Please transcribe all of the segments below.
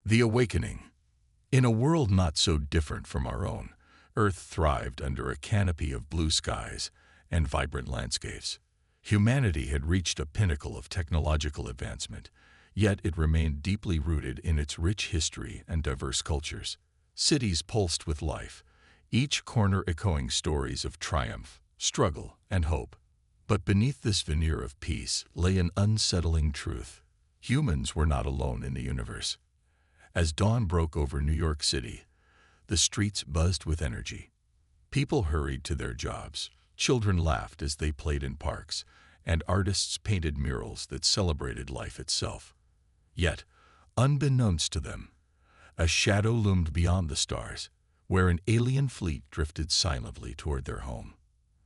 The Awakening. In a world not so different from our own, Earth thrived under a canopy of blue skies and vibrant landscapes. Humanity had reached a pinnacle of technological advancement, yet it remained deeply rooted in its rich history and diverse cultures. Cities pulsed with life, each corner echoing stories of triumph, struggle, and hope. But beneath this veneer of peace lay an unsettling truth. Humans were not alone in the universe. As dawn broke over New York City, the streets buzzed with energy. People hurried to their jobs, children laughed as they played in parks, and artists painted murals that celebrated life itself. Yet, unbeknownst to them, a shadow loomed beyond the stars, where an alien fleet drifted silently toward their home.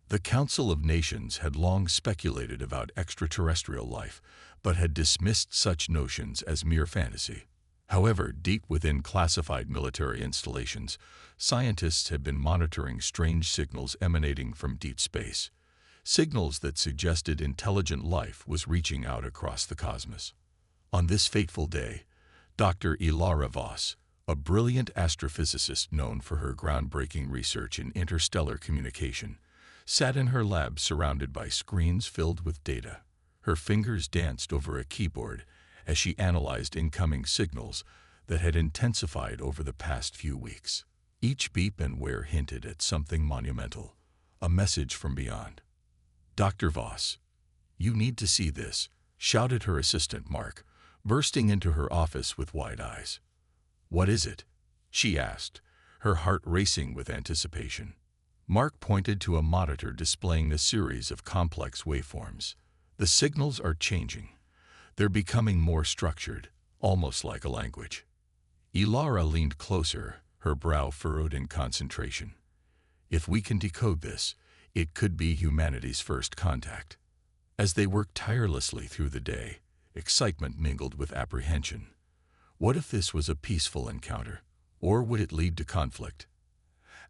The Council of Nations had long speculated about extraterrestrial life, but had dismissed such notions as mere fantasy. However, deep within classified military installations, scientists had been monitoring strange signals emanating from deep space, signals that suggested intelligent life was reaching out across the cosmos. On this fateful day, Dr. Ilara Voss, a brilliant astrophysicist known for her groundbreaking research in interstellar communication, sat in her lab surrounded by screens filled with data. Her fingers danced over a keyboard as she analyzed incoming signals that had intensified over the past few weeks. Each beep and whir hinted at something monumental, a message from beyond. "Dr. Voss, you need to see this," shouted her assistant Mark, bursting into her office with wide eyes. "What is it?" she asked, her heart racing with anticipation. Mark pointed to a monitor displaying a series of complex waveforms. "The signals are changing. They're becoming more structured, almost like a language." Ilara leaned closer, her brow furrowed in concentration. "If we can decode this, it could be humanity's first contact." As they worked tirelessly through the day, excitement mingled with apprehension. What if this was a peaceful encounter, or would it lead to conflict?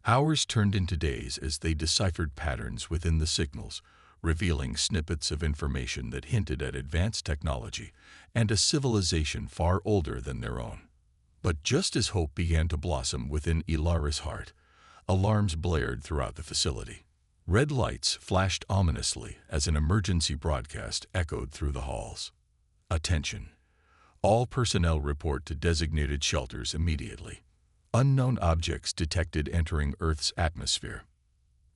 Hours turned into days as they deciphered patterns within the signals, revealing snippets of information that hinted at advanced technology and a civilization far older than their own. But just as hope began to blossom within Ilara's heart, alarms blared throughout the facility. Red lights flashed ominously as an emergency broadcast echoed through the halls. "Attention! All personnel report to designated shelters immediately. Unknown objects detected entering Earth's atmosphere."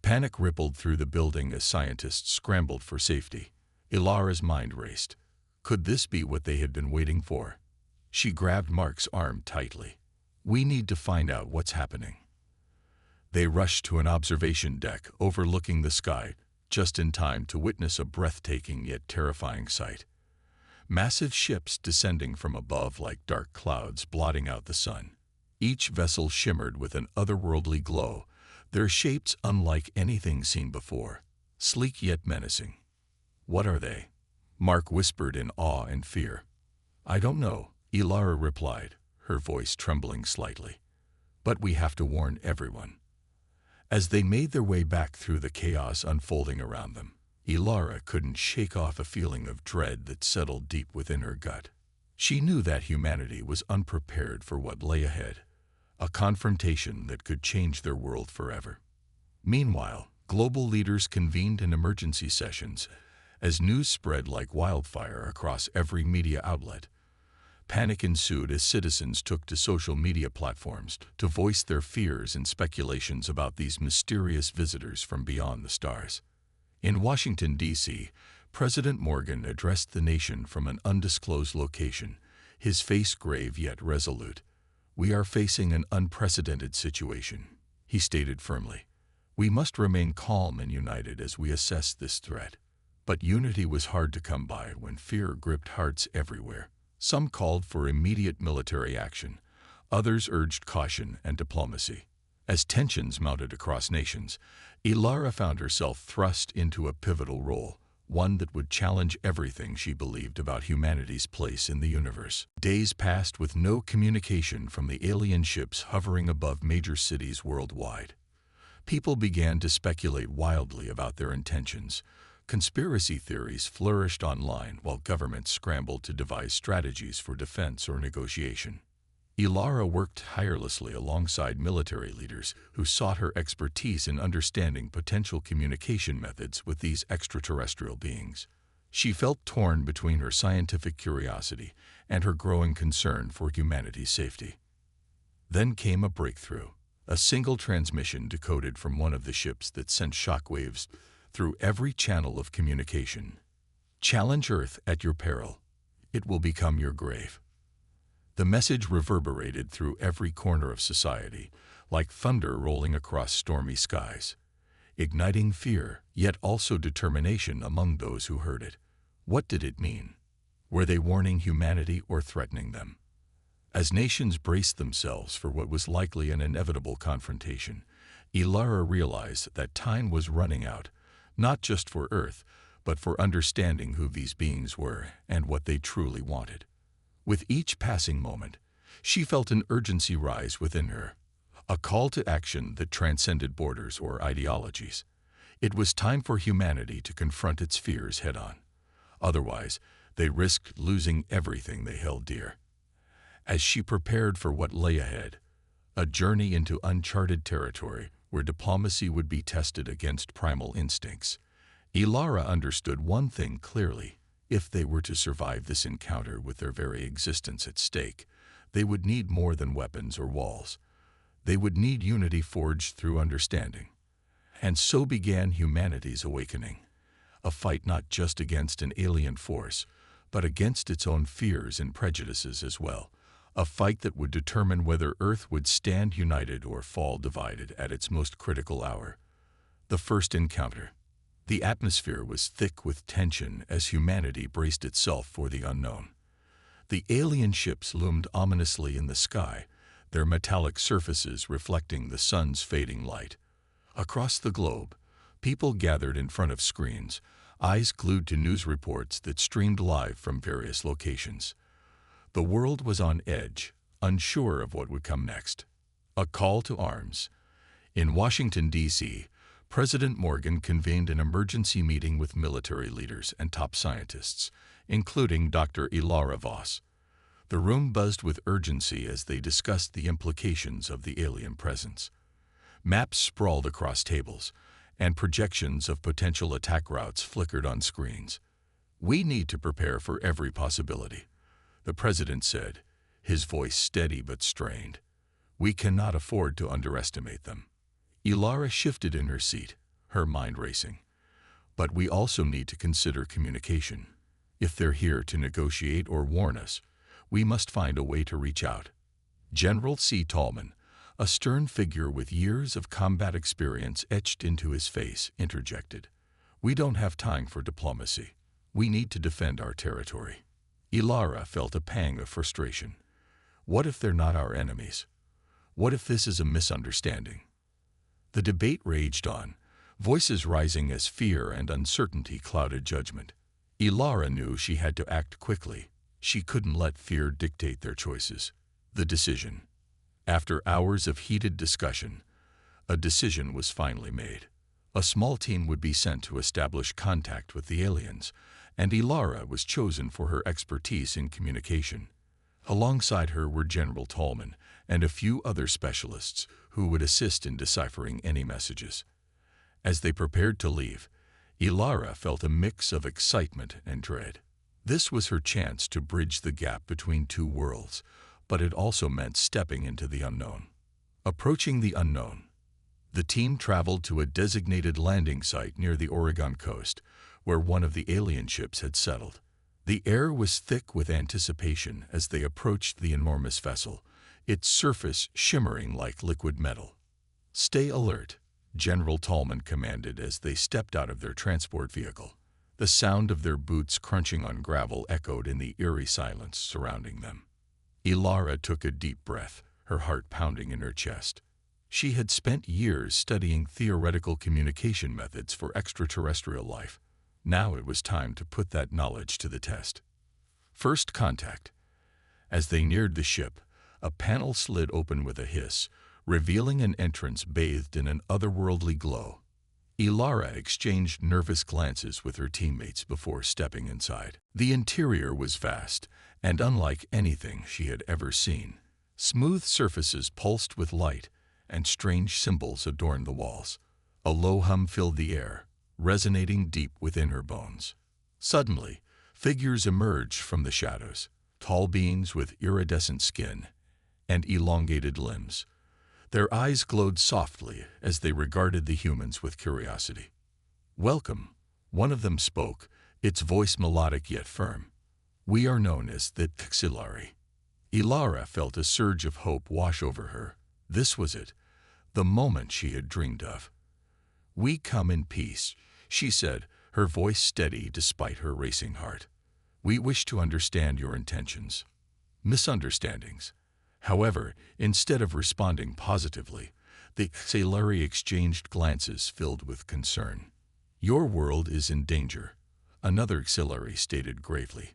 Panic rippled through the building as scientists scrambled for safety. Ilara's mind raced. Could this be what they had been waiting for? She grabbed Mark's arm tightly. "We need to find out what's happening." They rushed to an observation deck overlooking the sky, just in time to witness a breathtaking yet terrifying sight. Massive ships descending from above like dark clouds blotting out the sun. Each vessel shimmered with an otherworldly glow, their shapes unlike anything seen before, sleek yet menacing. "What are they?" Mark whispered in awe and fear. "I don't know," Ilara replied, her voice trembling slightly. "But we have to warn everyone." As they made their way back through the chaos unfolding around them, Ilara couldn't shake off a feeling of dread that settled deep within her gut. She knew that humanity was unprepared for what lay ahead, a confrontation that could change their world forever. Meanwhile, global leaders convened in emergency sessions as news spread like wildfire across every media outlet. Panic ensued as citizens took to social media platforms to voice their fears and speculations about these mysterious visitors from beyond the stars. In Washington, D.C., President Morgan addressed the nation from an undisclosed location, his face grave yet resolute. "We are facing an unprecedented situation," he stated firmly. "We must remain calm and united as we assess this threat." But unity was hard to come by when fear gripped hearts everywhere. Some called for immediate military action, others urged caution and diplomacy. As tensions mounted across nations, Ilara found herself thrust into a pivotal role, one that would challenge everything she believed about humanity's place in the universe. Days passed with no communication from the alien ships hovering above major cities worldwide. People began to speculate wildly about their intentions. Conspiracy theories flourished online while governments scrambled to devise strategies for defense or negotiation. Ilara worked tirelessly alongside military leaders who sought her expertise in understanding potential communication methods with these extraterrestrial beings. She felt torn between her scientific curiosity and her growing concern for humanity's safety. Then came a breakthrough. A single transmission decoded from one of the ships that sent shockwaves through every channel of communication. Challenge Earth at your peril. It will become your grave. The message reverberated through every corner of society, like thunder rolling across stormy skies, igniting fear, yet also determination among those who heard it. What did it mean? Were they warning humanity or threatening them? As nations braced themselves for what was likely an inevitable confrontation, Ilara realized that time was running out, not just for Earth, but for understanding who these beings were and what they truly wanted. With each passing moment, she felt an urgency rise within her, a call to action that transcended borders or ideologies. It was time for humanity to confront its fears head-on. Otherwise, they risked losing everything they held dear. As she prepared for what lay ahead, a journey into uncharted territory where diplomacy would be tested against primal instincts, Ilara understood one thing clearly. If they were to survive this encounter with their very existence at stake, they would need more than weapons or walls. They would need unity forged through understanding. And so began humanity's awakening, a fight not just against an alien force, but against its own fears and prejudices as well. A fight that would determine whether Earth would stand united or fall divided at its most critical hour. The first encounter. The atmosphere was thick with tension as humanity braced itself for the unknown. The alien ships loomed ominously in the sky, their metallic surfaces reflecting the sun's fading light. Across the globe, people gathered in front of screens, eyes glued to news reports that streamed live from various locations. The world was on edge, unsure of what would come next. A call to arms. In Washington, D.C., President Morgan convened an emergency meeting with military leaders and top scientists, including Dr. Ilara Voss. The room buzzed with urgency as they discussed the implications of the alien presence. Maps sprawled across tables, and projections of potential attack routes flickered on screens. "We need to prepare for every possibility," the president said, his voice steady but strained. "We cannot afford to underestimate them." Ilara shifted in her seat, her mind racing. "But we also need to consider communication. If they're here to negotiate or warn us, we must find a way to reach out." General C. Tallman, a stern figure with years of combat experience etched into his face, interjected. "We don't have time for diplomacy. We need to defend our territory." Ilara felt a pang of frustration. What if they're not our enemies? What if this is a misunderstanding? The debate raged on, voices rising as fear and uncertainty clouded judgment. Ilara knew she had to act quickly. She couldn't let fear dictate their choices. The decision. After hours of heated discussion, a decision was finally made. A small team would be sent to establish contact with the aliens, and Ilara was chosen for her expertise in communication. Alongside her were General Tallman and a few other specialists who would assist in deciphering any messages. As they prepared to leave, Ilara felt a mix of excitement and dread. This was her chance to bridge the gap between two worlds, but it also meant stepping into the unknown. Approaching the unknown, the team traveled to a designated landing site near the Oregon coast, where one of the alien ships had settled. The air was thick with anticipation as they approached the enormous vessel, its surface shimmering like liquid metal. "Stay alert," General Tallman commanded as they stepped out of their transport vehicle. The sound of their boots crunching on gravel echoed in the eerie silence surrounding them. Ilara took a deep breath, her heart pounding in her chest. She had spent years studying theoretical communication methods for extraterrestrial life. Now it was time to put that knowledge to the test. First contact. As they neared the ship, a panel slid open with a hiss, revealing an entrance bathed in an otherworldly glow. Ilara exchanged nervous glances with her teammates before stepping inside. The interior was vast and unlike anything she had ever seen. Smooth surfaces pulsed with light, and strange symbols adorned the walls. A low hum filled the air, resonating deep within her bones. Suddenly, figures emerged from the shadows, tall beings with iridescent skin and elongated limbs. Their eyes glowed softly as they regarded the humans with curiosity. "Welcome," one of them spoke, its voice melodic yet firm. "We are known as the Xilari." Ilara felt a surge of hope wash over her. This was it, the moment she had dreamed of. "We come in peace," she said, her voice steady despite her racing heart. "We wish to understand your intentions." Misunderstandings. However, instead of responding positively, the Xilari exchanged glances filled with concern. "Your world is in danger," another Xilari stated gravely.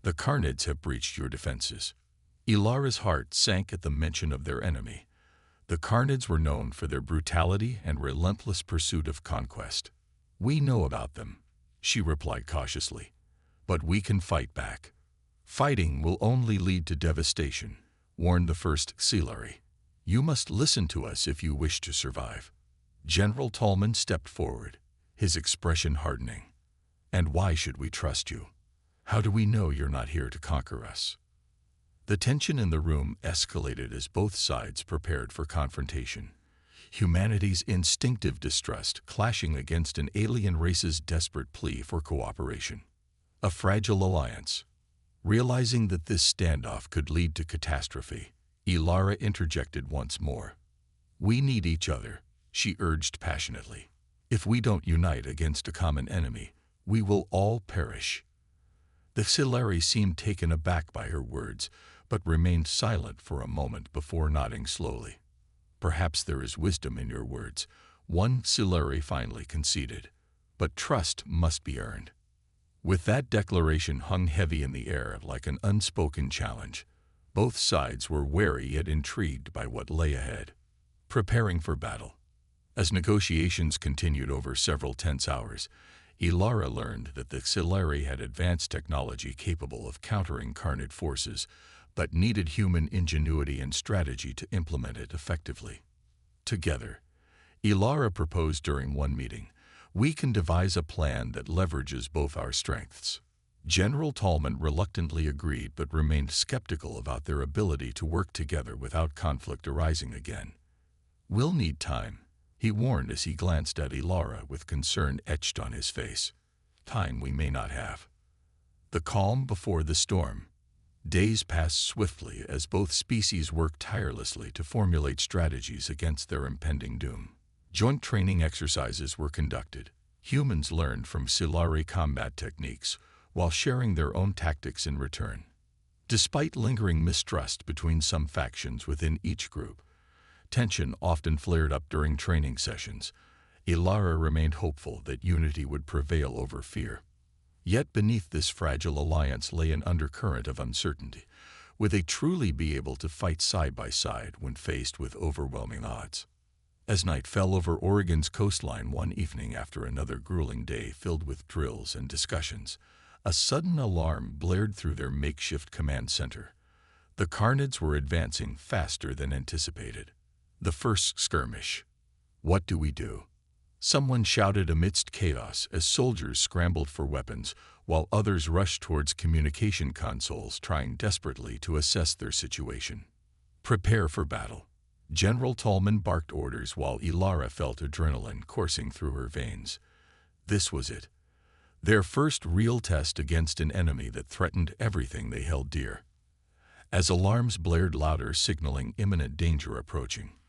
"The Carnids have breached your defenses." Ilara's heart sank at the mention of their enemy. The Carnids were known for their brutality and relentless pursuit of conquest. "We know about them," she replied cautiously, "but we can fight back." "Fighting will only lead to devastation," warned the first Xilari. "You must listen to us if you wish to survive." General Tallman stepped forward, his expression hardening. "And why should we trust you? How do we know you're not here to conquer us?" The tension in the room escalated as both sides prepared for confrontation. Humanity's instinctive distrust clashing against an alien race's desperate plea for cooperation. A fragile alliance. Realizing that this standoff could lead to catastrophe, Ilara interjected once more. "We need each other," she urged passionately. "If we don't unite against a common enemy, we will all perish." The Xilari seemed taken aback by her words, but remained silent for a moment before nodding slowly. "Perhaps there is wisdom in your words," one Xilari finally conceded. "But trust must be earned." With that declaration hung heavy in the air like an unspoken challenge, both sides were wary yet intrigued by what lay ahead. Preparing for battle. As negotiations continued over several tense hours, Ilara learned that the Xilari had advanced technology capable of countering Carnid forces, but needed human ingenuity and strategy to implement it effectively. Together, Ilara proposed during one meeting, "We can devise a plan that leverages both our strengths." General Tallman reluctantly agreed but remained skeptical about their ability to work together without conflict arising again. "We'll need time," he warned as he glanced at Ilara with concern etched on his face. "Time we may not have." The calm before the storm. Days passed swiftly as both species worked tirelessly to formulate strategies against their impending doom. Joint training exercises were conducted. Humans learned from Xilari combat techniques while sharing their own tactics in return. Despite lingering mistrust between some factions within each group, tension often flared up during training sessions. Ilara remained hopeful that unity would prevail over fear. Yet beneath this fragile alliance lay an undercurrent of uncertainty. Would they truly be able to fight side by side when faced with overwhelming odds? As night fell over Oregon's coastline one evening after another grueling day filled with drills and discussions, a sudden alarm blared through their makeshift command center. The Carnids were advancing faster than anticipated. The first skirmish. "What do we do?" Someone shouted amidst chaos as soldiers scrambled for weapons, while others rushed towards communication consoles trying desperately to assess their situation. "Prepare for battle." General Tallman barked orders while Ilara felt adrenaline coursing through her veins. This was it. Their first real test against an enemy that threatened everything they held dear. As alarms blared louder signaling imminent danger approaching,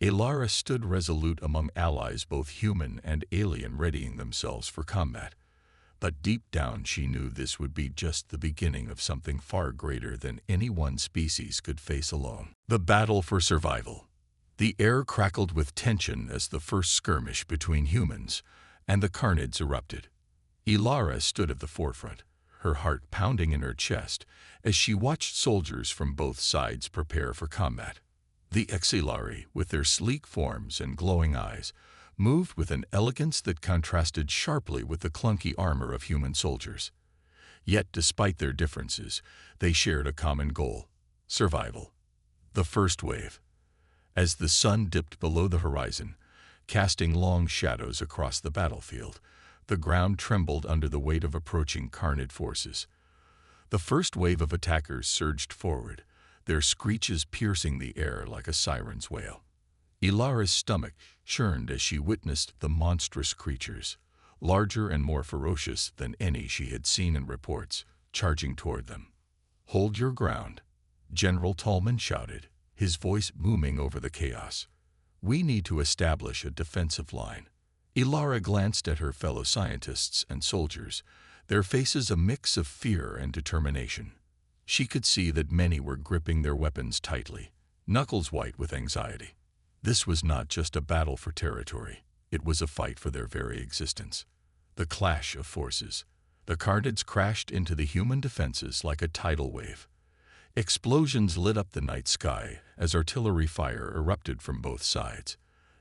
Ilara stood resolute among allies both human and alien readying themselves for combat. But deep down she knew this would be just the beginning of something far greater than any one species could face alone. The battle for survival. The air crackled with tension as the first skirmish between humans and the Carnids erupted. Ilara stood at the forefront, her heart pounding in her chest as she watched soldiers from both sides prepare for combat. The Xilari, with their sleek forms and glowing eyes, moved with an elegance that contrasted sharply with the clunky armor of human soldiers. Yet, despite their differences, they shared a common goal: survival. The first wave. As the sun dipped below the horizon, casting long shadows across the battlefield, the ground trembled under the weight of approaching Carnid forces. The first wave of attackers surged forward, their screeches piercing the air like a siren's wail. Ilara's stomach churned as she witnessed the monstrous creatures, larger and more ferocious than any she had seen in reports, charging toward them. "Hold your ground," General Tallman shouted, his voice booming over the chaos. "We need to establish a defensive line." Ilara glanced at her fellow scientists and soldiers, their faces a mix of fear and determination. She could see that many were gripping their weapons tightly, knuckles white with anxiety. This was not just a battle for territory, it was a fight for their very existence. The clash of forces. The Carnids crashed into the human defenses like a tidal wave. Explosions lit up the night sky as artillery fire erupted from both sides.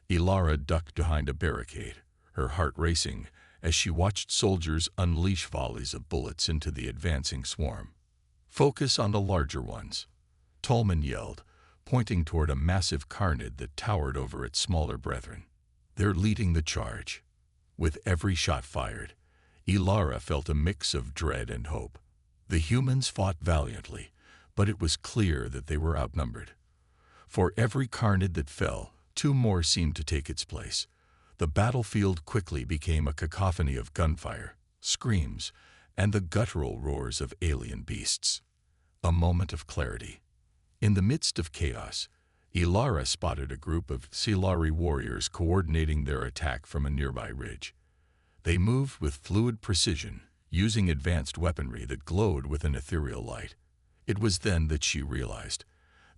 Ilara ducked behind a barricade, her heart racing as she watched soldiers unleash volleys of bullets into the advancing swarm. "Focus on the larger ones," Tallman yelled, pointing toward a massive Carnid that towered over its smaller brethren. "They're leading the charge." With every shot fired, Ilara felt a mix of dread and hope. The humans fought valiantly, but it was clear that they were outnumbered. For every Carnid that fell, two more seemed to take its place. The battlefield quickly became a cacophony of gunfire, screams, and the guttural roars of alien beasts. A moment of clarity. In the midst of chaos, Ilara spotted a group of Silari warriors coordinating their attack from a nearby ridge. They moved with fluid precision, using advanced weaponry that glowed with an ethereal light. It was then that she realized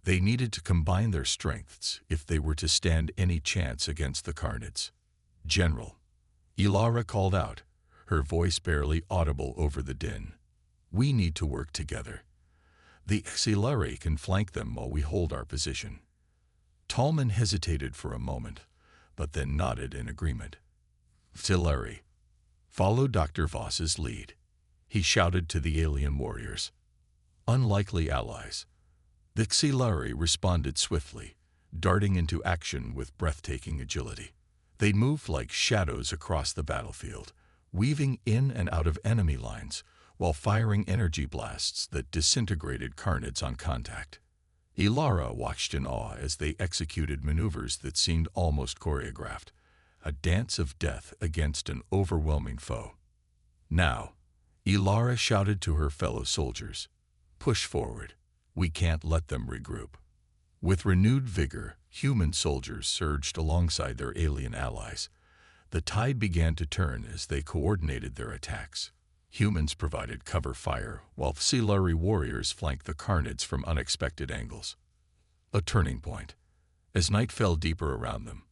they needed to combine their strengths if they were to stand any chance against the Carnids. "General," Ilara called out, her voice barely audible over the din. "We need to work together. The Silari can flank them while we hold our position." Tallman hesitated for a moment, but then nodded in agreement. "Silari, follow Dr. Voss's lead," he shouted to the alien warriors. Unlikely allies. The Xilari responded swiftly, darting into action with breathtaking agility. They moved like shadows across the battlefield, weaving in and out of enemy lines, while firing energy blasts that disintegrated Carnids on contact. Ilara watched in awe as they executed maneuvers that seemed almost choreographed, a dance of death against an overwhelming foe. "Now," Ilara shouted to her fellow soldiers, "push forward. We can't let them regroup." With renewed vigor, human soldiers surged alongside their alien allies. The tide began to turn as they coordinated their attacks. Humans provided cover fire, while Silari warriors flanked the Carnids from unexpected angles. A turning point. As night fell deeper around them,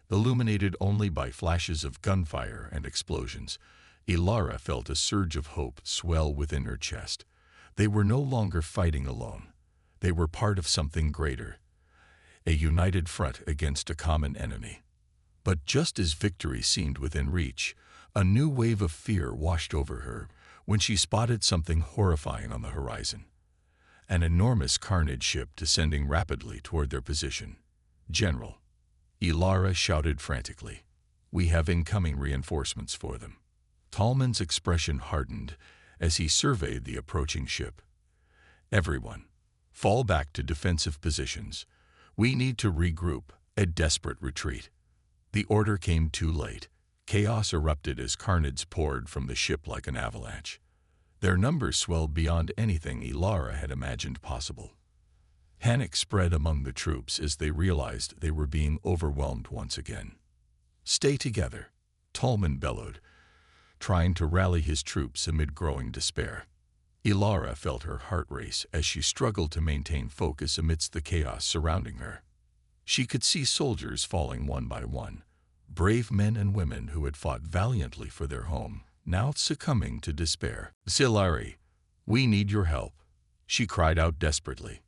illuminated only by flashes of gunfire and explosions, Ilara felt a surge of hope swell within her chest. They were no longer fighting alone. They were part of something greater, a united front against a common enemy. But just as victory seemed within reach, a new wave of fear washed over her when she spotted something horrifying on the horizon. An enormous Carnid ship descending rapidly toward their position. "General," Ilara shouted frantically, "we have incoming reinforcements for them." Tallman's expression hardened as he surveyed the approaching ship. "Everyone, fall back to defensive positions. We need to regroup, a desperate retreat." The order came too late. Chaos erupted as Carnids poured from the ship like an avalanche. Their numbers swelled beyond anything Ilara had imagined possible. Panic spread among the troops as they realized they were being overwhelmed once again. "Stay together," Tallman bellowed, trying to rally his troops amid growing despair. Ilara felt her heart race as she struggled to maintain focus amidst the chaos surrounding her. She could see soldiers falling one by one, brave men and women who had fought valiantly for their home, now succumbing to despair. "Silari, we need your help," she cried out desperately.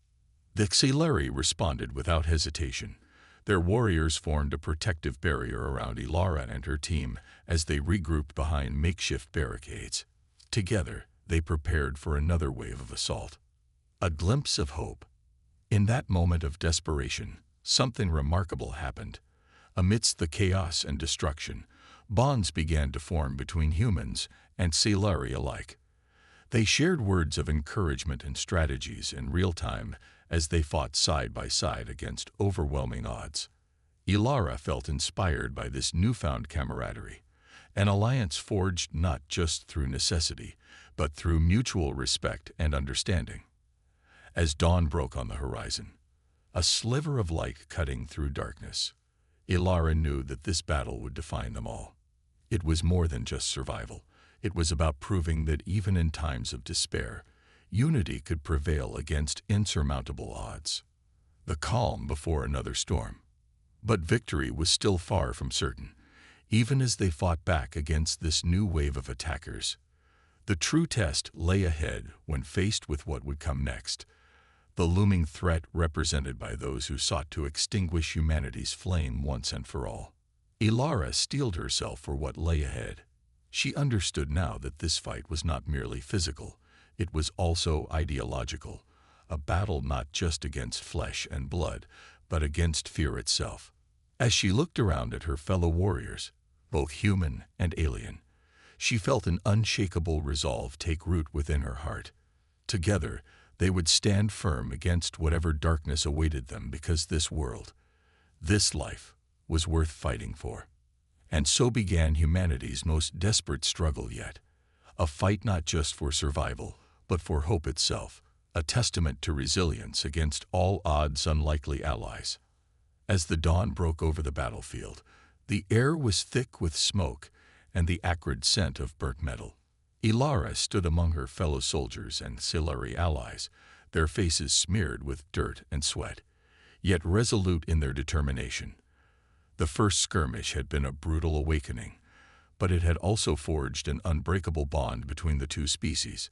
The Xilari responded without hesitation. Their warriors formed a protective barrier around Ilara and her team as they regrouped behind makeshift barricades. Together, they prepared for another wave of assault. A glimpse of hope. In that moment of desperation, something remarkable happened. Amidst the chaos and destruction, bonds began to form between humans and Silari alike. They shared words of encouragement and strategies in real time as they fought side by side against overwhelming odds. Ilara felt inspired by this newfound camaraderie, an alliance forged not just through necessity, but through mutual respect and understanding. As dawn broke on the horizon, a sliver of light cutting through darkness, Ilara knew that this battle would define them all. It was more than just survival. It was about proving that even in times of despair, unity could prevail against insurmountable odds. The calm before another storm. But victory was still far from certain, even as they fought back against this new wave of attackers. The true test lay ahead when faced with what would come next, the looming threat represented by those who sought to extinguish humanity's flame once and for all. Ilara steeled herself for what lay ahead. She understood now that this fight was not merely physical, it was also ideological, a battle not just against flesh and blood, but against fear itself. As she looked around at her fellow warriors, both human and alien, she felt an unshakable resolve take root within her heart. Together, they would stand firm against whatever darkness awaited them because this world, this life, was worth fighting for. And so began humanity's most desperate struggle yet, a fight not just for survival, but for hope itself, a testament to resilience against all odds unlikely allies. As the dawn broke over the battlefield, the air was thick with smoke and the acrid scent of burnt metal. Ilara stood among her fellow soldiers and Silari allies, their faces smeared with dirt and sweat, yet resolute in their determination. The first skirmish had been a brutal awakening, but it had also forged an unbreakable bond between the two species.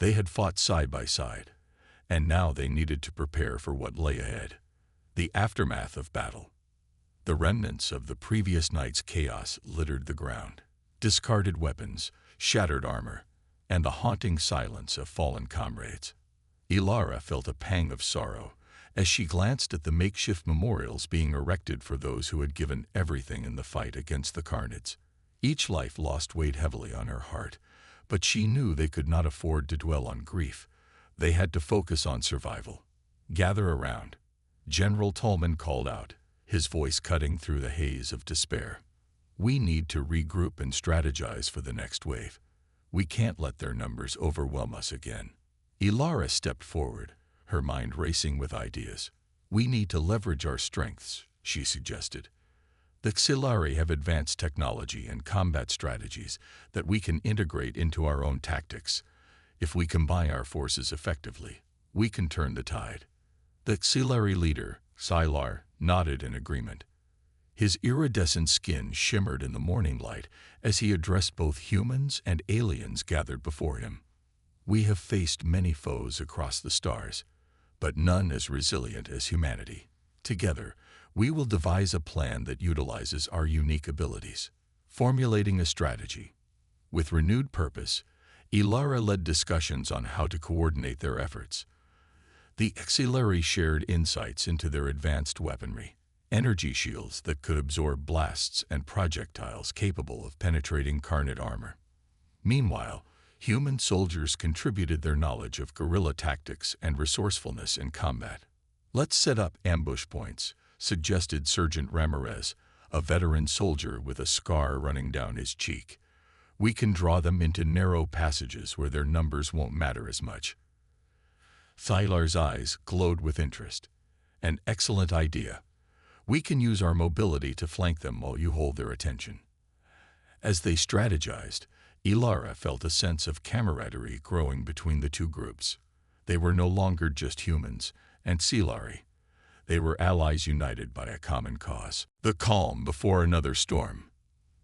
They had fought side by side, and now they needed to prepare for what lay ahead. The aftermath of battle. The remnants of the previous night's chaos littered the ground. Discarded weapons, shattered armor, and the haunting silence of fallen comrades. Ilara felt a pang of sorrow as she glanced at the makeshift memorials being erected for those who had given everything in the fight against the Carnids. Each life lost weighed heavily on her heart, but she knew they could not afford to dwell on grief. They had to focus on survival. "Gather around," General Tolman called out, his voice cutting through the haze of despair. "We need to regroup and strategize for the next wave. We can't let their numbers overwhelm us again." Ilara stepped forward, her mind racing with ideas. "We need to leverage our strengths," she suggested. "The Xilari have advanced technology and combat strategies that we can integrate into our own tactics. If we combine our forces effectively, we can turn the tide." The Xilari leader, Sylar, nodded in agreement. His iridescent skin shimmered in the morning light as he addressed both humans and aliens gathered before him. "We have faced many foes across the stars, but none as resilient as humanity. Together, we will devise a plan that utilizes our unique abilities." Formulating a strategy. With renewed purpose, Ilara led discussions on how to coordinate their efforts. The Xilari shared insights into their advanced weaponry, energy shields that could absorb blasts and projectiles capable of penetrating Carnid armor. Meanwhile, human soldiers contributed their knowledge of guerrilla tactics and resourcefulness in combat. "Let's set up ambush points," suggested Sergeant Ramirez, a veteran soldier with a scar running down his cheek. "We can draw them into narrow passages where their numbers won't matter as much." Thylar's eyes glowed with interest. "An excellent idea. We can use our mobility to flank them while you hold their attention." As they strategized, Ilara felt a sense of camaraderie growing between the two groups. They were no longer just humans and Silari. They were allies united by a common cause. The calm before another storm.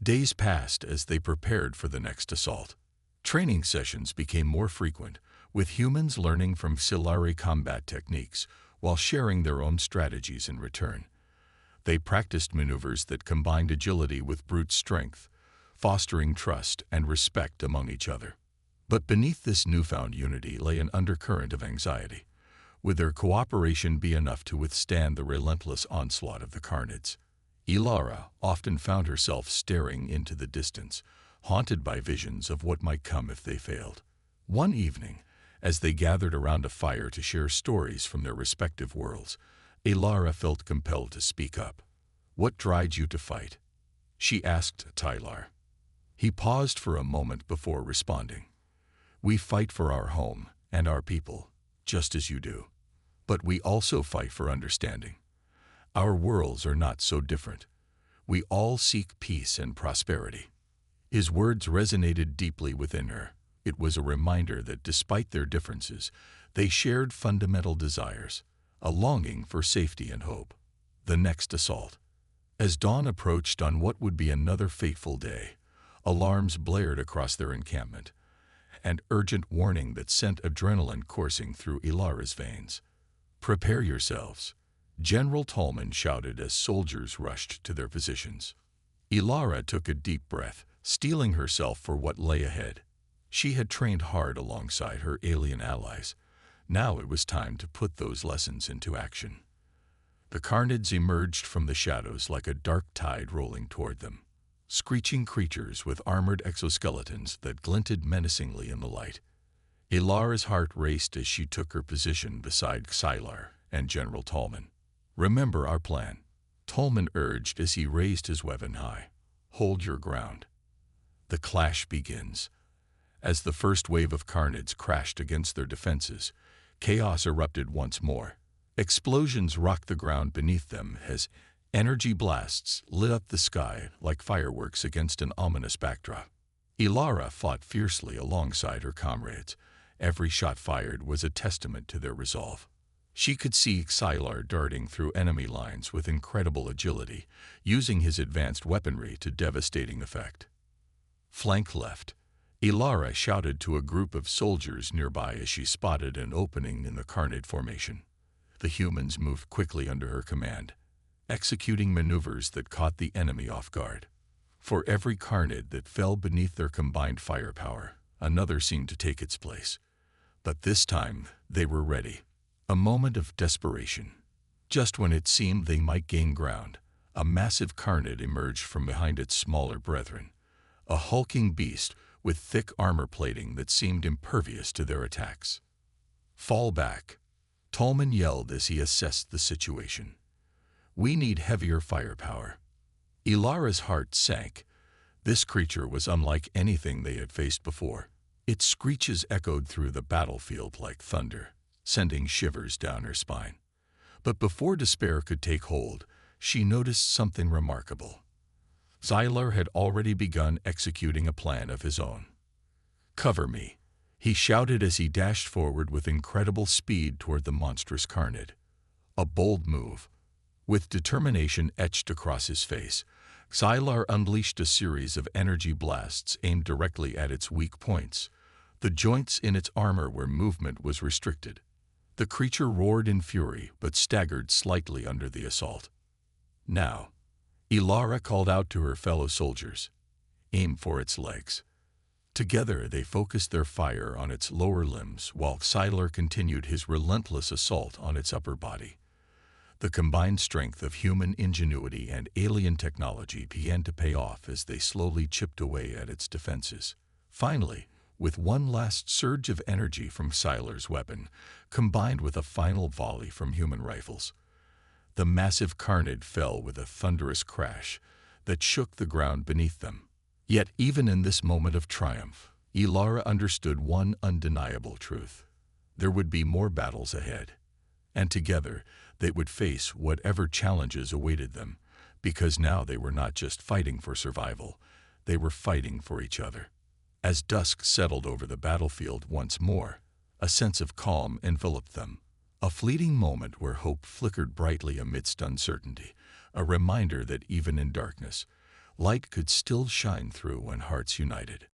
Days passed as they prepared for the next assault. Training sessions became more frequent, with humans learning from Silari combat techniques while sharing their own strategies in return. They practiced maneuvers that combined agility with brute strength, fostering trust and respect among each other. But beneath this newfound unity lay an undercurrent of anxiety. Would their cooperation be enough to withstand the relentless onslaught of the Carnids? Ilara often found herself staring into the distance, haunted by visions of what might come if they failed. One evening, as they gathered around a fire to share stories from their respective worlds, Ilara felt compelled to speak up. "What drives you to fight?" she asked Tylar. He paused for a moment before responding. "We fight for our home and our people, just as you do. But we also fight for understanding. Our worlds are not so different. We all seek peace and prosperity." His words resonated deeply within her. It was a reminder that despite their differences, they shared fundamental desires, a longing for safety and hope. The next assault. As dawn approached on what would be another fateful day, alarms blared across their encampment, an urgent warning that sent adrenaline coursing through Ilara's veins. "Prepare yourselves," General Tolman shouted as soldiers rushed to their positions. Ilara took a deep breath, steeling herself for what lay ahead. She had trained hard alongside her alien allies. Now it was time to put those lessons into action. The Carnids emerged from the shadows like a dark tide rolling toward them. Screeching creatures with armored exoskeletons that glinted menacingly in the light. Ilara's heart raced as she took her position beside Xylar and General Tolman. "Remember our plan," Tolman urged as he raised his weapon high. "Hold your ground." The clash begins. As the first wave of Carnids crashed against their defenses, chaos erupted once more. Explosions rocked the ground beneath them as energy blasts lit up the sky like fireworks against an ominous backdrop. Ilara fought fiercely alongside her comrades. Every shot fired was a testament to their resolve. She could see Xylar darting through enemy lines with incredible agility, using his advanced weaponry to devastating effect. Flank left. Ilara shouted to a group of soldiers nearby as she spotted an opening in the Carnid formation. The humans moved quickly under her command, executing maneuvers that caught the enemy off guard. For every Carnid that fell beneath their combined firepower, another seemed to take its place. But this time, they were ready. A moment of desperation. Just when it seemed they might gain ground, a massive Carnid emerged from behind its smaller brethren. A hulking beast with thick armor plating that seemed impervious to their attacks. "Fall back," Tolman yelled as he assessed the situation. "We need heavier firepower." Ilara's heart sank. This creature was unlike anything they had faced before. Its screeches echoed through the battlefield like thunder, sending shivers down her spine. But before despair could take hold, she noticed something remarkable. Xylar had already begun executing a plan of his own. "Cover me," he shouted as he dashed forward with incredible speed toward the monstrous Carnid. A bold move. With determination etched across his face, Xylar unleashed a series of energy blasts aimed directly at its weak points, the joints in its armor where movement was restricted. The creature roared in fury but staggered slightly under the assault. "Now," Ilara called out to her fellow soldiers, "aim for its legs." Together they focused their fire on its lower limbs while Xylar continued his relentless assault on its upper body. The combined strength of human ingenuity and alien technology began to pay off as they slowly chipped away at its defenses. Finally, with one last surge of energy from Xylar's weapon, combined with a final volley from human rifles, the massive Carnid fell with a thunderous crash that shook the ground beneath them. Yet even in this moment of triumph, Ilara understood one undeniable truth. There would be more battles ahead, and together they would face whatever challenges awaited them, because now they were not just fighting for survival, they were fighting for each other. As dusk settled over the battlefield once more, a sense of calm enveloped them. A fleeting moment where hope flickered brightly amidst uncertainty, a reminder that even in darkness, light could still shine through when hearts united.